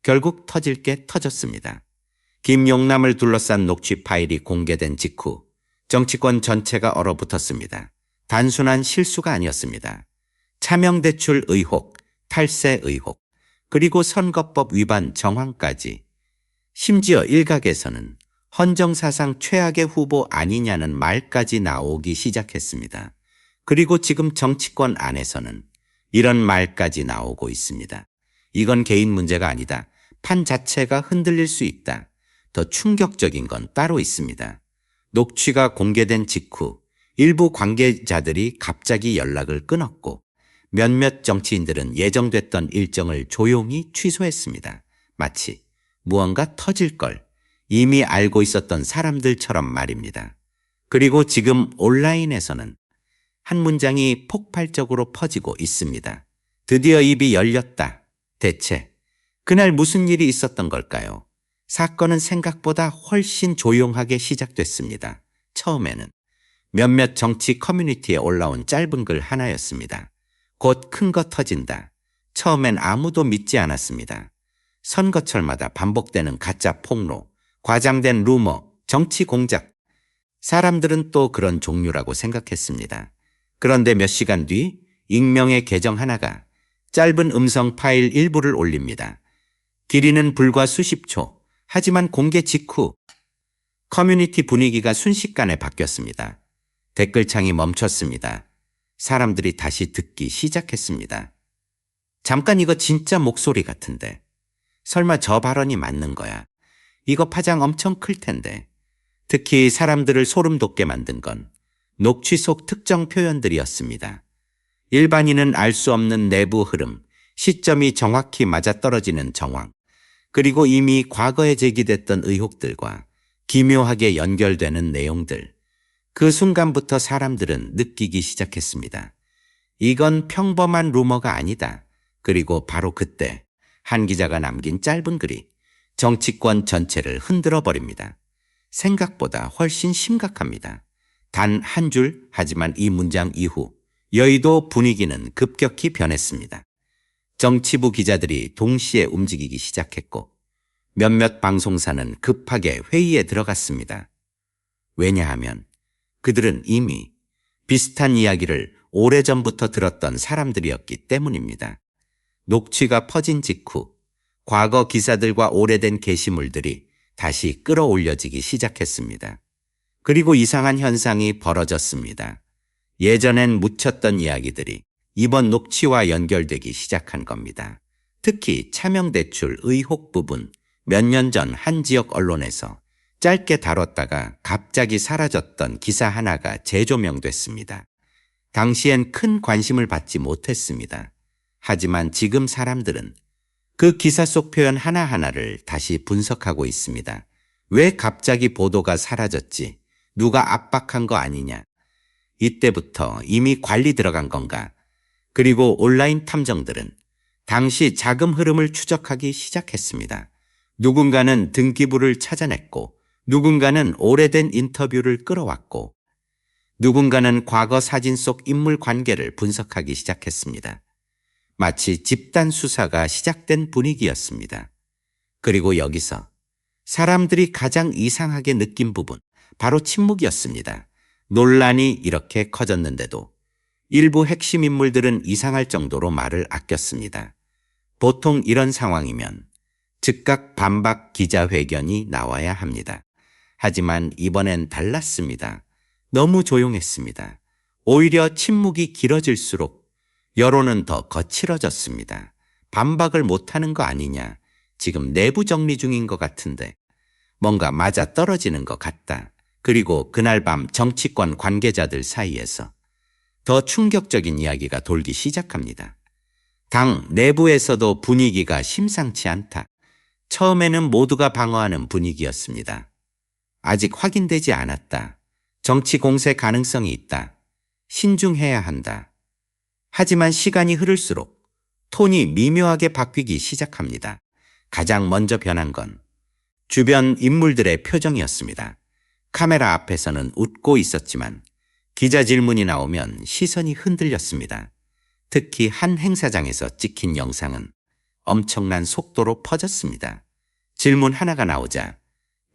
결국 터질 게 터졌습니다. 김용남을 둘러싼 녹취 파일이 공개된 직후 정치권 전체가 얼어붙었습니다. 단순한 실수가 아니었습니다. 차명대출 의혹, 탈세 의혹, 그리고 선거법 위반 정황까지. 심지어 일각에서는 헌정사상 최악의 후보 아니냐는 말까지 나오기 시작했습니다. 그리고 지금 정치권 안에서는 이런 말까지 나오고 있습니다. 이건 개인 문제가 아니다. 판 자체가 흔들릴 수 있다. 더 충격적인 건 따로 있습니다. 녹취가 공개된 직후 일부 관계자들이 갑자기 연락을 끊었고 몇몇 정치인들은 예정됐던 일정을 조용히 취소했습니다. 마치 무언가 터질 걸 이미 알고 있었던 사람들처럼 말입니다. 그리고 지금 온라인에서는 한 문장이 폭발적으로 퍼지고 있습니다. 드디어 입이 열렸다. 대체 그날 무슨 일이 있었던 걸까요? 사건은 생각보다 훨씬 조용하게 시작됐습니다. 처음에는 몇몇 정치 커뮤니티에 올라온 짧은 글 하나였습니다. 곧 큰 거 터진다. 처음엔 아무도 믿지 않았습니다. 선거철마다 반복되는 가짜 폭로, 과장된 루머, 정치 공작. 사람들은 또 그런 종류라고 생각했습니다. 그런데 몇 시간 뒤 익명의 계정 하나가 짧은 음성 파일 일부를 올립니다. 길이는 불과 수십 초. 하지만 공개 직후 커뮤니티 분위기가 순식간에 바뀌었습니다. 댓글창이 멈췄습니다. 사람들이 다시 듣기 시작했습니다. 잠깐 이거 진짜 목소리 같은데. 설마 저 발언이 맞는 거야? 이거 파장 엄청 클 텐데. 특히 사람들을 소름 돋게 만든 건 녹취 속 특정 표현들이었습니다. 일반인은 알 수 없는 내부 흐름, 시점이 정확히 맞아떨어지는 정황, 그리고 이미 과거에 제기됐던 의혹들과 기묘하게 연결되는 내용들. 그 순간부터 사람들은 느끼기 시작했습니다. 이건 평범한 루머가 아니다. 그리고 바로 그때 한 기자가 남긴 짧은 글이 정치권 전체를 흔들어 버립니다. 생각보다 훨씬 심각합니다. 단 한 줄, 하지만 이 문장 이후 여의도 분위기는 급격히 변했습니다. 정치부 기자들이 동시에 움직이기 시작했고 몇몇 방송사는 급하게 회의에 들어갔습니다. 왜냐하면 그들은 이미 비슷한 이야기를 오래전부터 들었던 사람들이었기 때문입니다. 녹취가 퍼진 직후 과거 기사들과 오래된 게시물들이 다시 끌어올려지기 시작했습니다. 그리고 이상한 현상이 벌어졌습니다. 예전엔 묻혔던 이야기들이 이번 녹취와 연결되기 시작한 겁니다. 특히 차명대출 의혹 부분, 몇 년 전 한 지역 언론에서 짧게 다뤘다가 갑자기 사라졌던 기사 하나가 재조명됐습니다. 당시엔 큰 관심을 받지 못했습니다. 하지만 지금 사람들은 그 기사 속 표현 하나하나를 다시 분석하고 있습니다. 왜 갑자기 보도가 사라졌지? 누가 압박한 거 아니냐? 이때부터 이미 관리 들어간 건가? 그리고 온라인 탐정들은 당시 자금 흐름을 추적하기 시작했습니다. 누군가는 등기부를 찾아냈고 누군가는 오래된 인터뷰를 끌어왔고 누군가는 과거 사진 속 인물 관계를 분석하기 시작했습니다. 마치 집단 수사가 시작된 분위기였습니다. 그리고 여기서 사람들이 가장 이상하게 느낀 부분, 바로 침묵이었습니다. 논란이 이렇게 커졌는데도 일부 핵심 인물들은 이상할 정도로 말을 아꼈습니다. 보통 이런 상황이면 즉각 반박 기자회견이 나와야 합니다. 하지만 이번엔 달랐습니다. 너무 조용했습니다. 오히려 침묵이 길어질수록 여론은 더 거칠어졌습니다. 반박을 못하는 거 아니냐. 지금 내부 정리 중인 것 같은데 뭔가 맞아떨어지는 것 같다. 그리고 그날 밤 정치권 관계자들 사이에서 더 충격적인 이야기가 돌기 시작합니다. 당 내부에서도 분위기가 심상치 않다. 처음에는 모두가 방어하는 분위기였습니다. 아직 확인되지 않았다. 정치 공세 가능성이 있다. 신중해야 한다. 하지만 시간이 흐를수록 톤이 미묘하게 바뀌기 시작합니다. 가장 먼저 변한 건 주변 인물들의 표정이었습니다. 카메라 앞에서는 웃고 있었지만 기자 질문이 나오면 시선이 흔들렸습니다. 특히 한 행사장에서 찍힌 영상은 엄청난 속도로 퍼졌습니다. 질문 하나가 나오자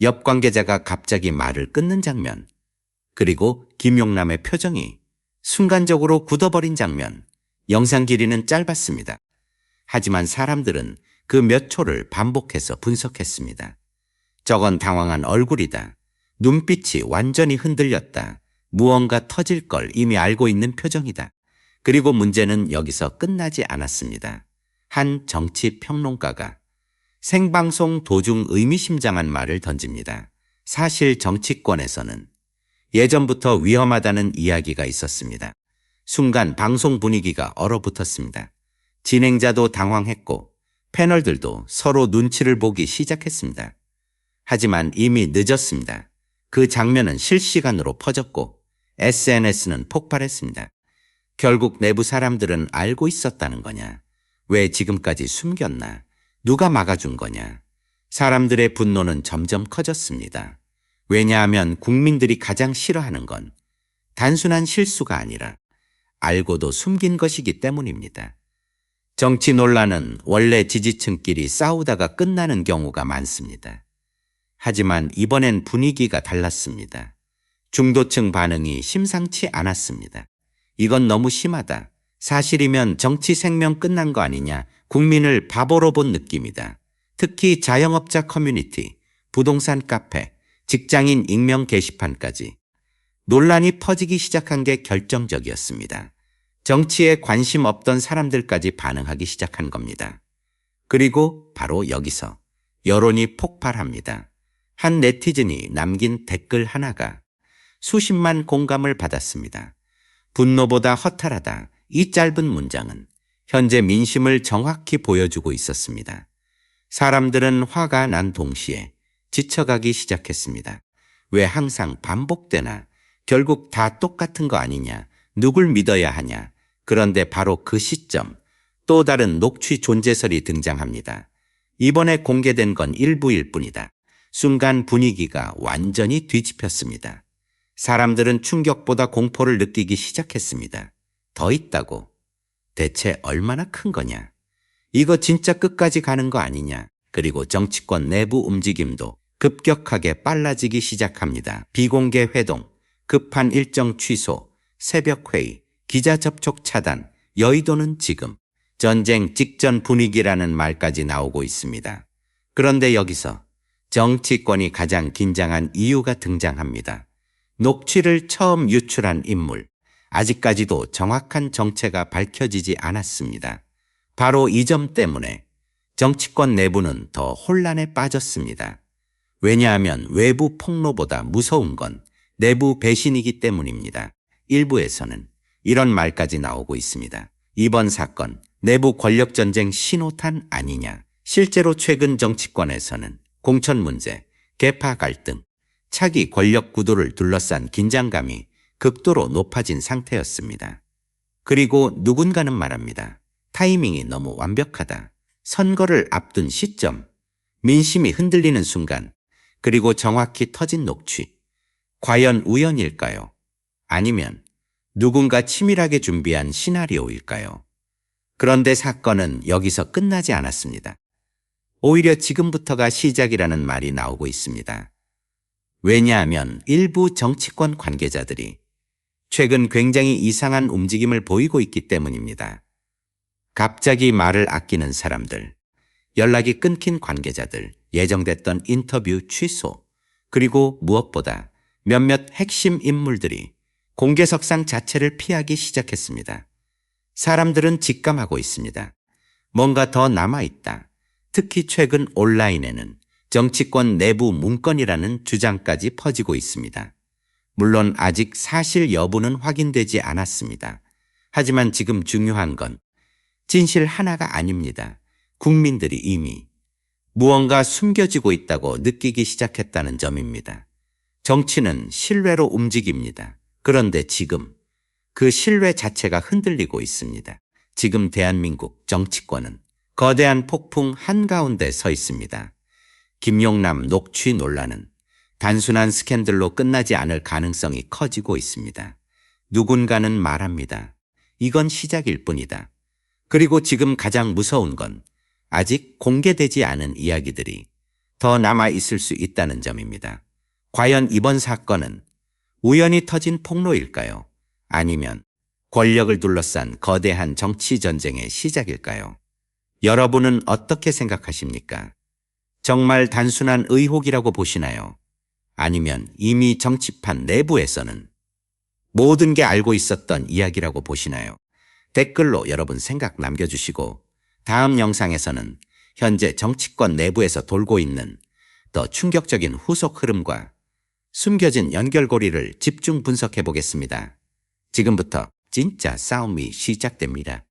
옆 관계자가 갑자기 말을 끊는 장면, 그리고 김용남의 표정이 순간적으로 굳어버린 장면, 영상 길이는 짧았습니다. 하지만 사람들은 그 몇 초를 반복해서 분석했습니다. 저건 당황한 얼굴이다. 눈빛이 완전히 흔들렸다. 무언가 터질 걸 이미 알고 있는 표정이다. 그리고 문제는 여기서 끝나지 않았습니다. 한 정치 평론가가 생방송 도중 의미심장한 말을 던집니다. 사실 정치권에서는 예전부터 위험하다는 이야기가 있었습니다. 순간 방송 분위기가 얼어붙었습니다. 진행자도 당황했고 패널들도 서로 눈치를 보기 시작했습니다. 하지만 이미 늦었습니다. 그 장면은 실시간으로 퍼졌고 SNS는 폭발했습니다. 결국 내부 사람들은 알고 있었다는 거냐? 왜 지금까지 숨겼나? 누가 막아준 거냐? 사람들의 분노는 점점 커졌습니다. 왜냐하면 국민들이 가장 싫어하는 건 단순한 실수가 아니라 알고도 숨긴 것이기 때문입니다. 정치 논란은 원래 지지층끼리 싸우다가 끝나는 경우가 많습니다. 하지만 이번엔 분위기가 달랐습니다. 중도층 반응이 심상치 않았습니다. 이건 너무 심하다. 사실이면 정치 생명 끝난 거 아니냐. 국민을 바보로 본 느낌이다. 특히 자영업자 커뮤니티, 부동산 카페, 직장인 익명 게시판까지 논란이 퍼지기 시작한 게 결정적이었습니다. 정치에 관심 없던 사람들까지 반응하기 시작한 겁니다. 그리고 바로 여기서 여론이 폭발합니다. 한 네티즌이 남긴 댓글 하나가 수십만 공감을 받았습니다. 분노보다 허탈하다. 이 짧은 문장은 현재 민심을 정확히 보여주고 있었습니다. 사람들은 화가 난 동시에 지쳐가기 시작했습니다. 왜 항상 반복되나? 결국 다 똑같은 거 아니냐? 누굴 믿어야 하냐? 그런데 바로 그 시점, 또 다른 녹취 존재설이 등장합니다. 이번에 공개된 건 일부일 뿐이다. 순간 분위기가 완전히 뒤집혔습니다. 사람들은 충격보다 공포를 느끼기 시작했습니다. 더 있다고? 대체 얼마나 큰 거냐? 이거 진짜 끝까지 가는 거 아니냐? 그리고 정치권 내부 움직임도 급격하게 빨라지기 시작합니다. 비공개 회동, 급한 일정 취소, 새벽 회의, 기자 접촉 차단, 여의도는 지금 전쟁 직전 분위기라는 말까지 나오고 있습니다. 그런데 여기서 정치권이 가장 긴장한 이유가 등장합니다. 녹취를 처음 유출한 인물, 아직까지도 정확한 정체가 밝혀지지 않았습니다. 바로 이 점 때문에 정치권 내부는 더 혼란에 빠졌습니다. 왜냐하면 외부 폭로보다 무서운 건 내부 배신이기 때문입니다. 일부에서는 이런 말까지 나오고 있습니다. 이번 사건, 내부 권력전쟁 신호탄 아니냐. 실제로 최근 정치권에서는 공천 문제, 계파 갈등, 차기 권력 구도를 둘러싼 긴장감이 극도로 높아진 상태였습니다. 그리고 누군가는 말합니다. 타이밍이 너무 완벽하다. 선거를 앞둔 시점, 민심이 흔들리는 순간, 그리고 정확히 터진 녹취. 과연 우연일까요? 아니면 누군가 치밀하게 준비한 시나리오일까요? 그런데 사건은 여기서 끝나지 않았습니다. 오히려 지금부터가 시작이라는 말이 나오고 있습니다. 왜냐하면 일부 정치권 관계자들이 최근 굉장히 이상한 움직임을 보이고 있기 때문입니다. 갑자기 말을 아끼는 사람들, 연락이 끊긴 관계자들, 예정됐던 인터뷰 취소, 그리고 무엇보다 몇몇 핵심 인물들이 공개석상 자체를 피하기 시작했습니다. 사람들은 직감하고 있습니다. 뭔가 더 남아있다. 특히 최근 온라인에는 정치권 내부 문건이라는 주장까지 퍼지고 있습니다. 물론 아직 사실 여부는 확인되지 않았습니다. 하지만 지금 중요한 건 진실 하나가 아닙니다. 국민들이 이미 무언가 숨겨지고 있다고 느끼기 시작했다는 점입니다. 정치는 신뢰로 움직입니다. 그런데 지금 그 신뢰 자체가 흔들리고 있습니다. 지금 대한민국 정치권은 거대한 폭풍 한가운데 서 있습니다. 김용남 녹취 논란은 단순한 스캔들로 끝나지 않을 가능성이 커지고 있습니다. 누군가는 말합니다. 이건 시작일 뿐이다. 그리고 지금 가장 무서운 건 아직 공개되지 않은 이야기들이 더 남아 있을 수 있다는 점입니다. 과연 이번 사건은 우연히 터진 폭로일까요? 아니면 권력을 둘러싼 거대한 정치 전쟁의 시작일까요? 여러분은 어떻게 생각하십니까? 정말 단순한 의혹이라고 보시나요? 아니면 이미 정치판 내부에서는 모든 게 알고 있었던 이야기라고 보시나요? 댓글로 여러분 생각 남겨주시고 다음 영상에서는 현재 정치권 내부에서 돌고 있는 더 충격적인 후속 흐름과 숨겨진 연결고리를 집중 분석해 보겠습니다. 지금부터 진짜 싸움이 시작됩니다.